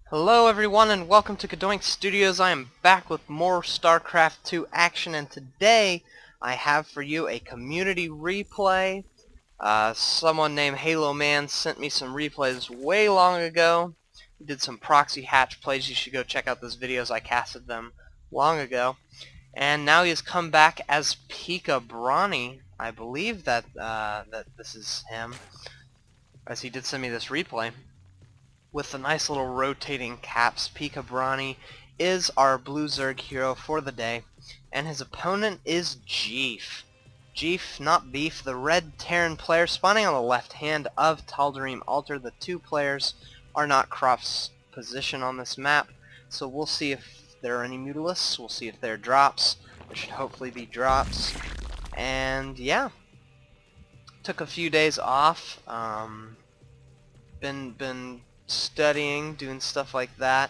Hello everyone and welcome to CadoinkStudios. I am back with more StarCraft 2 action, and today I have for you a community replay. Someone named Haloman sent me some replays way long ago. He did some proxy hatch plays. You should go check out those videos. I casted them long ago. And now he has come back as PiKaBrOnY. I believe that this is him, as he did send me this replay with the nice little rotating caps. PiKaBrOnY is our blue Zerg hero for the day, and his opponent is Jeef. Jeef, not Beef, the red Terran player spawning on the left hand of Tal'Darim altar. The two players are not cross position on this map, so we'll see if there are any Mutalisks. We'll see if there are drops. There should hopefully be drops. And yeah, took a few days off. Been studying, doing stuff like that,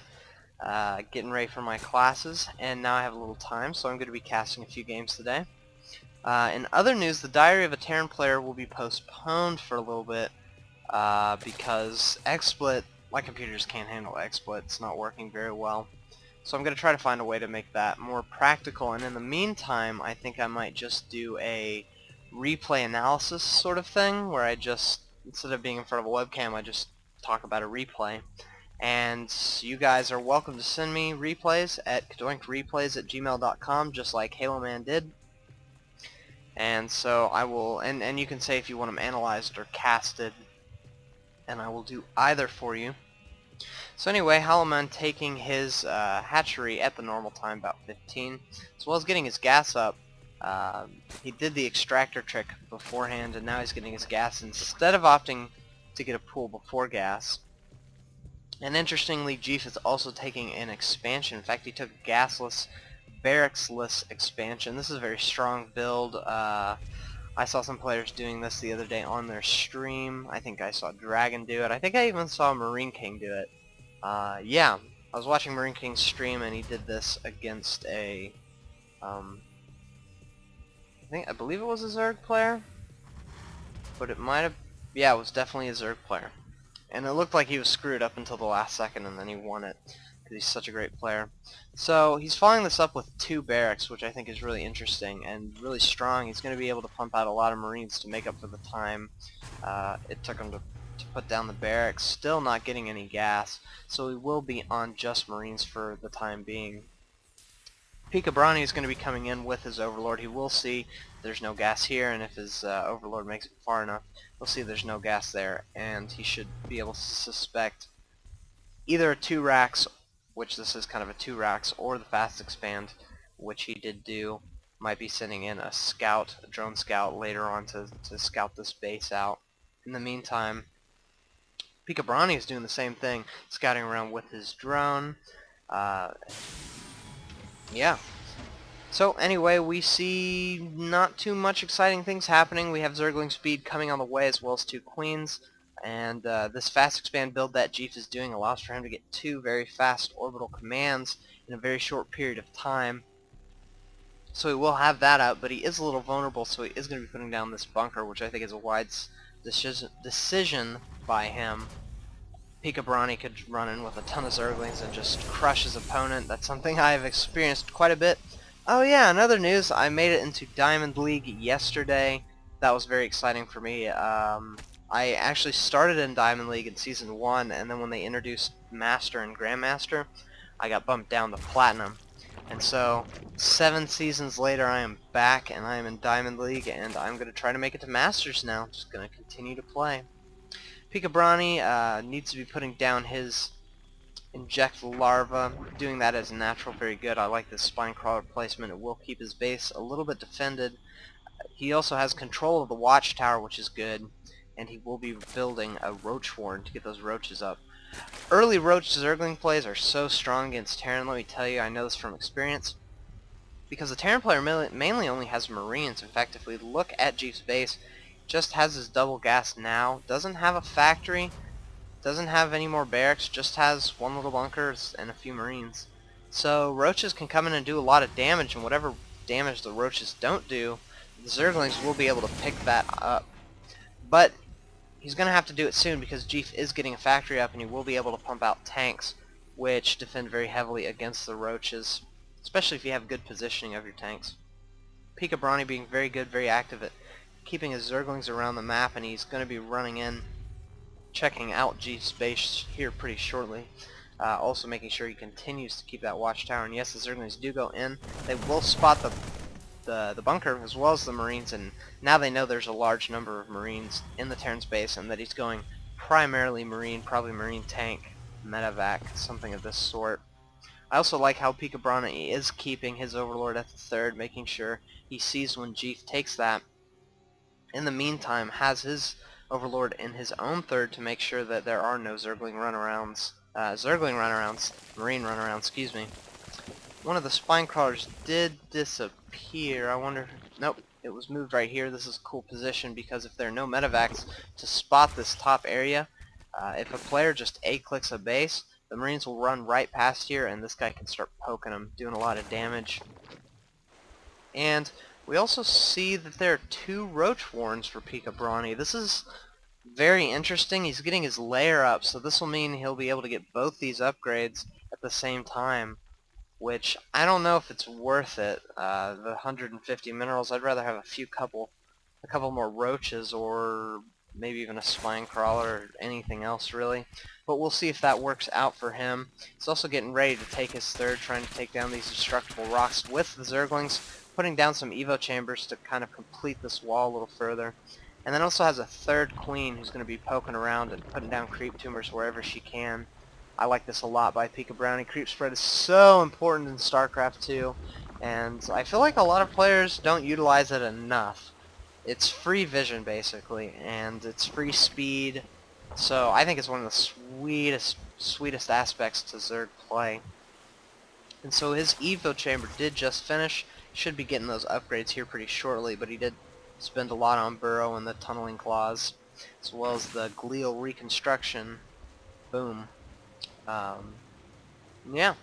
getting ready for my classes, and now I have a little time, so I'm going to be casting a few games today. In other news, the Diary of a Terran Player will be postponed for a little bit because XSplit, my computer just can't handle XSplit. It's not working very well. So I'm going to try to find a way to make that more practical, and in the meantime I think I might just do a replay analysis sort of thing, where I just, instead of being in front of a webcam, I just talk about a replay. And you guys are welcome to send me replays at CadoinkReplays@gmail.com, just like Haloman did. And so I will, and you can say if you want them analyzed or casted, and I will do either for you. So anyway, Haloman taking his hatchery at the normal time, about 15, as well as getting his gas up. He did the extractor trick beforehand, and now he's getting his gas instead of opting to get a pool before gas. And interestingly, Jeef is also taking an expansion. In fact, he took a gasless, barracksless expansion. This is a very strong build. I saw some players doing this the other day on their stream. I think I saw Dragon do it. I think I even saw Marine King do it. Yeah, I was watching Marine King's stream, and he did this against a I believe it was a Zerg player, but it might have, yeah, it was definitely a Zerg player. And it looked like he was screwed up until the last second, and then he won it because he's such a great player. So he's following this up with 2 barracks, which I think is really interesting and really strong. He's going to be able to pump out a lot of Marines to make up for the time it took him to put down the barracks. Still not getting any gas, so he will be on just Marines for the time being. PiKaBrOnY is going to be coming in with his Overlord. He will see there's no gas here, and if his Overlord makes it far enough, he'll see there's no gas there, and he should be able to suspect either a 2 racks, which this is kind of a 2 racks, or the fast expand, which he did do. Might be sending in a scout, a drone scout later on to scout this base out. In the meantime, PiKaBrOnY is doing the same thing, scouting around with his drone. Yeah. So anyway, we see not too much exciting things happening. We have Zergling speed coming on the way, as well as 2 queens. And this fast expand build that Jeef is doing allows for him to get 2 very fast orbital commands in a very short period of time. So he will have that out, but he is a little vulnerable, so he is going to be putting down this bunker, which I think is a wise decision by him. PiKaBrOnY could run in with a ton of Zerglings and just crush his opponent. That's something I've experienced quite a bit. Oh yeah, another news, I made it into Diamond League yesterday. That was very exciting for me. I actually started in Diamond League in Season 1, and then when they introduced Master and Grandmaster, I got bumped down to Platinum. And so, 7 seasons later, I am back, and I am in Diamond League, and I'm going to try to make it to Masters now. Just going to continue to play. PiKaBrOnY needs to be putting down his inject larva, doing that as natural, very good. I like this spine crawler placement. It will keep his base a little bit defended. He also has control of the watchtower, which is good, and he will be building a roach warren to get those roaches up. Early roach Zergling plays are so strong against Terran, let me tell you. I know this from experience, because the Terran player mainly only has Marines. In fact, if we look at Jeef's base, just has his double gas now, doesn't have a factory, doesn't have any more barracks, just has 1 little bunker and a few Marines. So roaches can come in and do a lot of damage, and whatever damage the roaches don't do, the Zerglings will be able to pick that up. But he's going to have to do it soon, because Jeef is getting a factory up, and he will be able to pump out tanks which defend very heavily against the roaches, especially if you have good positioning of your tanks. PiKaBrOnY being very good, very active at keeping his Zerglings around the map, and he's going to be running in, checking out Jeef's base here pretty shortly. Also making sure he continues to keep that watchtower, and yes, the Zerglings do go in. They will spot the bunker as well as the Marines, and now they know there's a large number of Marines in the Terran's base and that he's going primarily Marine, probably Marine tank, medevac, something of this sort. I also like how PiKaBrOnY is keeping his Overlord at the third, making sure he sees when Jeef takes that. In the meantime, has his Overlord in his own third to make sure that there are no Marine runarounds, excuse me. One of the spine crawlers did disappear. I wonder, nope, it was moved right here. This is a cool position because if there are no medevacs to spot this top area, if a player just A-clicks a base, the Marines will run right past here, and this guy can start poking them, doing a lot of damage. And we also see that there are 2 Roach Warrens for PiKaBrOnY. This is very interesting. He's getting his layer up, so this will mean he'll be able to get both these upgrades at the same time, which I don't know if it's worth it. The 150 minerals, I'd rather have a couple more roaches, or maybe even a spine crawler or anything else really. But we'll see if that works out for him. He's also getting ready to take his third, trying to take down these destructible rocks with the Zerglings, putting down some Evo chambers to kind of complete this wall a little further. And then also has a third queen who's going to be poking around and putting down creep tumors wherever she can. I like this a lot by PiKaBrOnY. Creep spread is so important in StarCraft 2, and I feel like a lot of players don't utilize it enough. It's free vision basically, and it's free speed, so I think it's one of the sweetest aspects to Zerg play. And so his Evo chamber did just finish. Should be getting those upgrades here pretty shortly, but he did spend a lot on Burrow and the tunneling claws, as well as the glial reconstruction. Boom. Yeah,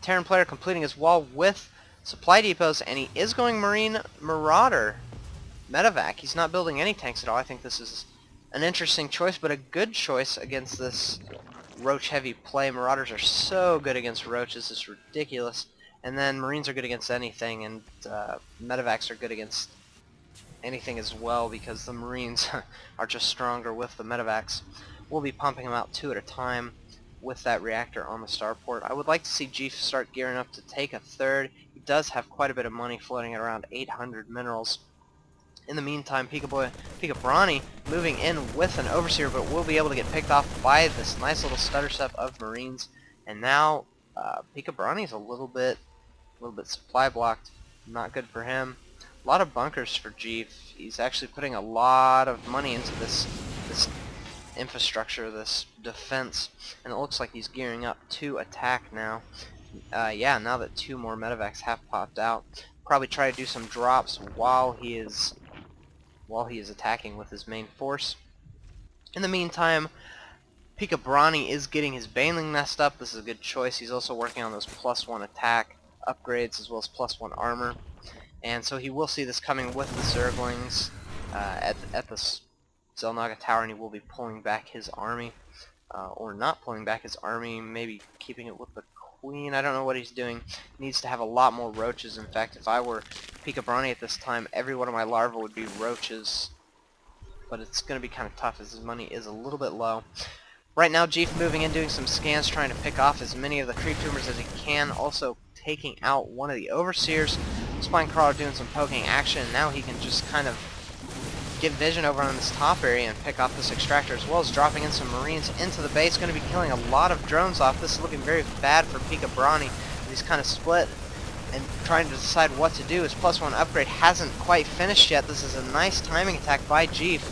Terran player completing his wall with supply depots, and he is going Marine Marauder medevac. He's not building any tanks at all. I think this is an interesting choice, but a good choice against this roach heavy play. Marauders are so good against roaches, it's ridiculous. And then Marines are good against anything, and medevacs are good against anything as well, because the Marines are just stronger with the medevacs. We'll be pumping them out 2 at a time with that reactor on the starport. I would like to see Jeef start gearing up to take a third. He does have quite a bit of money floating at around 800 minerals. In the meantime, PiKaBrOnY moving in with an Overseer, but will be able to get picked off by this nice little stutter step of Marines. And now PiKaBrOnY is a little bit supply blocked. Not good for him. A lot of bunkers for Jeef. He's actually putting a lot of money into this infrastructure, this defense, and it looks like he's gearing up to attack now. Yeah, now that 2 more medevacs have popped out, probably try to do some drops while he is attacking with his main force. In the meantime, PiKaBrOnY is getting his Baneling Nest up. This is a good choice. He's also working on those +1 attack upgrades as well as +1 armor, and so he will see this coming with the Zerglings at the Xel'Naga Tower, and he will be pulling back his army, or not pulling back his army, maybe keeping it with the Queen. I don't know what he's doing. He needs to have a lot more roaches. In fact, if I were PiKaBrOnY at this time, every one of my larvae would be roaches, but it's going to be kind of tough as his money is a little bit low. Right now, Jeef moving in, doing some scans, trying to pick off as many of the creep tumors as he can, also taking out one of the Overseers. Spine Crawler doing some poking action, and now he can just kind of get vision over on this top area and pick off this extractor, as well as dropping in some Marines into the base. Going to be killing a lot of drones off. This is looking very bad for PiKaBrOnY. He's kind of split and trying to decide what to do. His +1 upgrade hasn't quite finished yet. This is a nice timing attack by Jeef.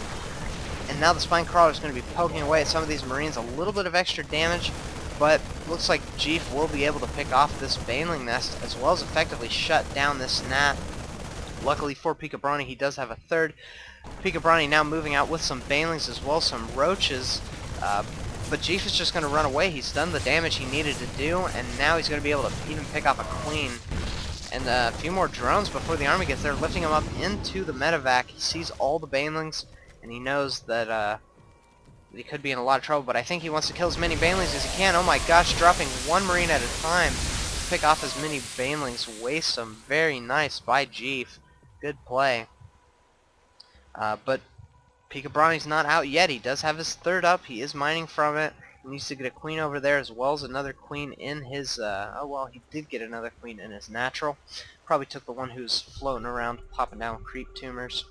And now the Spine Crawler is going to be poking away at some of these Marines. A little bit of extra damage, but looks like Jeef will be able to pick off this Baneling Nest, as well as effectively shut down this Gnat. Luckily for PiKaBrOnY, he does have a third. PiKaBrOnY now moving out with some Banelings as well as some Roaches, but Jeef is just going to run away. He's done the damage he needed to do, and now he's going to be able to even pick off a Queen. And a few more drones before the army gets there, lifting him up into the medevac. He sees all the Banelings, and he knows that he could be in a lot of trouble, but I think he wants to kill as many banelings as he can. Oh my gosh, dropping one marine at a time to pick off as many banelings, waste them. Very nice by Jeef. Good play. But PiKaBrOnY's not out yet. He does have his third up. He is mining from it. He needs to get a queen over there as well as another queen in his, oh well, he did get another queen in his natural. Probably took the one who's floating around, popping down creep tumors.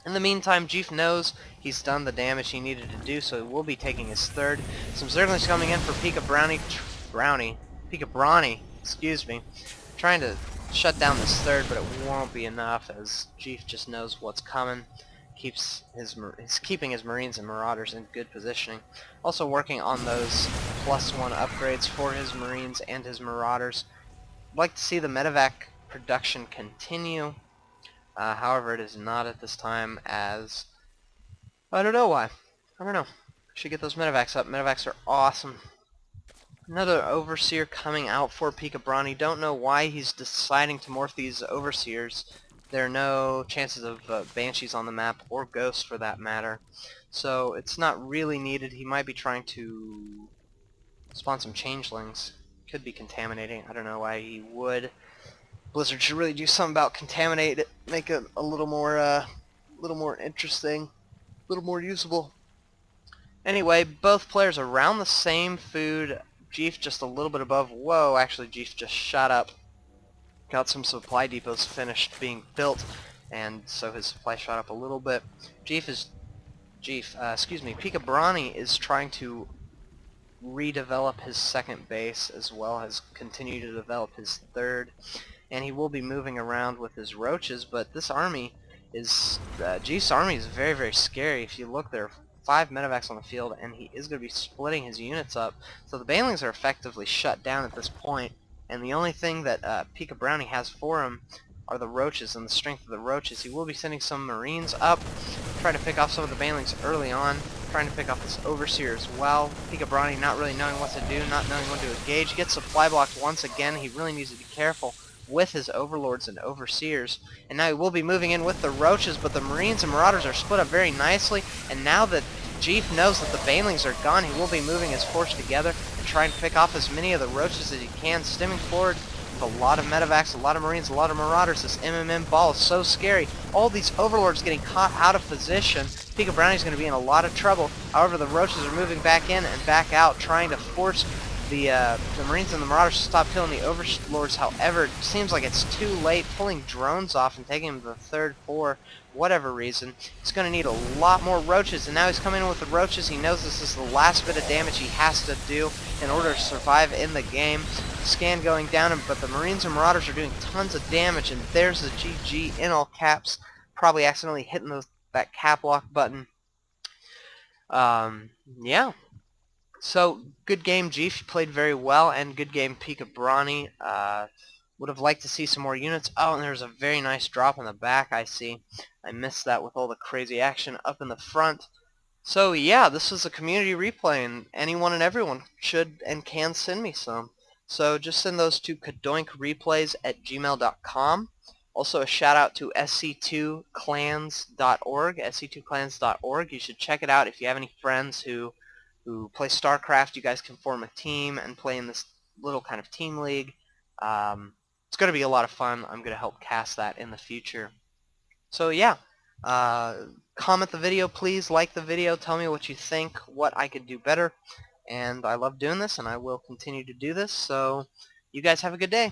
In the meantime, Jeef knows he's done the damage he needed to do, so he will be taking his third. Some Zerglings coming in for PiKaBrOnY, excuse me, trying to shut down this third, but it won't be enough as Jeef just knows what's coming. He's keeping his Marines and Marauders in good positioning. Also working on those +1 upgrades for his Marines and his Marauders. I'd like to see the medevac production continue. However, it is not at this time, as I don't know why. I don't know. Should get those medevacs up. Medevacs are awesome. Another Overseer coming out for PiKaBrOnY. Don't know why he's deciding to morph these Overseers. There are no chances of Banshees on the map, or Ghosts for that matter. So it's not really needed. He might be trying to spawn some Changelings. Could be contaminating. I don't know why he would. Blizzard should really do something about contaminate it, make it a little more interesting, a little more usable. Anyway, both players around the same food. Jeef just a little bit above. Whoa, actually Jeef just shot up. Got some supply depots finished being built, and so his supply shot up a little bit. PiKaBrOnY is trying to redevelop his second base as well as continue to develop his third, and he will be moving around with his roaches. But this army is Jeef's army is very, very scary. If you look, there are 5 medevacs on the field, and he is going to be splitting his units up. So the banelings are effectively shut down at this point. And the only thing that PiKaBrOnY has for him are the roaches and the strength of the roaches. He will be sending some Marines up, trying to pick off some of the banelings early on, trying to pick off this Overseer as well. PiKaBrOnY not really knowing what to do, not knowing when to engage. Gets supply blocked once again. He really needs to be careful with his Overlords and Overseers. And now he will be moving in with the roaches, but the Marines and Marauders are split up very nicely. And now that Jeef knows that the banelings are gone, he will be moving his force together and trying to pick off as many of the roaches as he can, stemming forward with a lot of medevacs, a lot of Marines, a lot of Marauders. This MMM ball is so scary. All these Overlords getting caught out of position. PiKaBrOnY is going to be in a lot of trouble. However, the roaches are moving back in and back out, trying to force the Marines and the Marauders to stop killing the Overlords. However, it seems like it's too late. Pulling drones off and taking him to the third for whatever reason. He's going to need a lot more roaches, and now he's coming in with the roaches. He knows this is the last bit of damage he has to do in order to survive in the game. Scan going down, but the Marines and Marauders are doing tons of damage, and there's the GG in all caps. Probably accidentally hitting that cap lock button. Yeah. So, good game, Jeef. You played very well, and good game, PiKaBrOnY. Would have liked to see some more units. Oh, and there's a very nice drop in the back, I see. I missed that with all the crazy action up in the front. So, yeah, this is a community replay, and anyone and everyone should and can send me some. So, just send those to CadoinkReplays@gmail.com. Also, a shout out to sc2clans.org, sc2clans.org. You should check it out if you have any friends who play StarCraft. You guys can form a team and play in this little kind of team league. It's going to be a lot of fun. I'm going to help cast that in the future. So yeah, comment the video, please. Like the video. Tell me what you think, what I could do better. And I love doing this, and I will continue to do this. So you guys have a good day.